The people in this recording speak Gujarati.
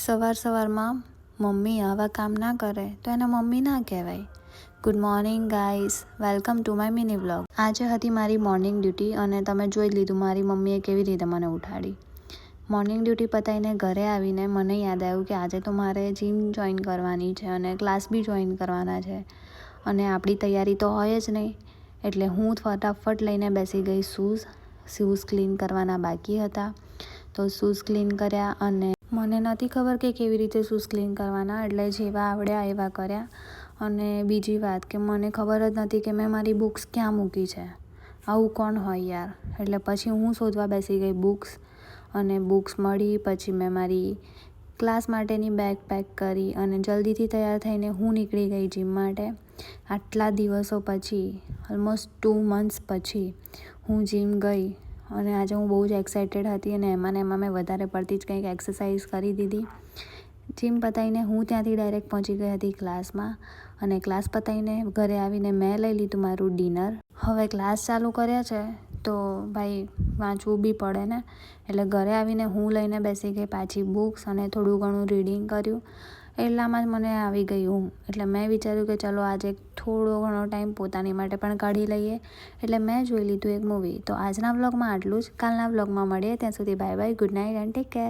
સવારમાં મમ્મી આવા કામ ના કરે તો એને મમ્મી ના કહેવાય. Good morning guys, welcome to my mini vlog. આજે હતી મારી મોર્નિંગ ડ્યુટી અને તમે જોઈ લીધું મારી મમ્મીએ કેવી રીતે મને ઉઠાડી. મોર્નિંગ ડ્યુટી પતાવીને ઘરે આવીને મને યાદ આવ્યું કે આજે તો મારે જીમ જોઈન કરવાની છે અને ક્લાસ બી જોઈન કરવાના છે અને આપણી તૈયારી તો હોય જ નહીં. એટલે હું ફટાફટ લઈને બેસી ગઈ શૂઝ ક્લીન કરવાના બાકી હતા તો શૂઝ ક્લીન કર્યા અને મને નથી ખબર કે કેવી રીતે શૂઝ ક્લીન કરવાના, એટલે જેવા આવડ્યા એવા કર્યા. અને બીજી વાત કે મને ખબર જ નથી કે મેં મારી બુક્સ ક્યાં મૂકી છે. આવું કોણ હોય યાર. એટલે પછી હું શોધવા બેસી ગઈ બુક્સ અને બુક્સ મળી. પછી મેં મારી ક્લાસ માટેની બેગ પેક કરી અને જલ્દીથી તૈયાર થઈને હું નીકળી ગઈ જીમ માટે. આટલા દિવસો પછી, ઓલમોસ્ટ 2 months પછી હું જીમ ગઈ અને આજે હું બહુ જ એક્સાઇટેડ હતી અને એમાં મેં વધારે પડતી જ કંઈક એક્સરસાઇઝ કરી દીધી. જીમ પતાવીને હું ત્યાંથી ડાયરેક્ટ પહોંચી ગઈ હતી ક્લાસમાં અને ક્લાસ પતાવીને ઘરે આવીને મેં લઈ લીધું મારું ડિનર. હવે ક્લાસ ચાલુ કર્યા છે તો ભાઈ વાંચવું બી પડે ને, એટલે ઘરે આવીને હું લઈને બેસી ગઈ પાછી બુક્સ અને થોડું ઘણું રીડિંગ કર્યું. એટલામાં જ મને આવી ગઈ ઊંઘ. એટલે મેં વિચાર્યું કે ચલો આજે થોડો ઘણો ટાઈમ પોતાની માટે પણ કાઢી લઈએ. એટલે મેં જોઈ લીધું એક મૂવી. તો આજના વ્લોગમાં આટલું જ. કાલના વ્લોગમાં મળીએ. ત્યાં સુધી bye bye, good night and take care.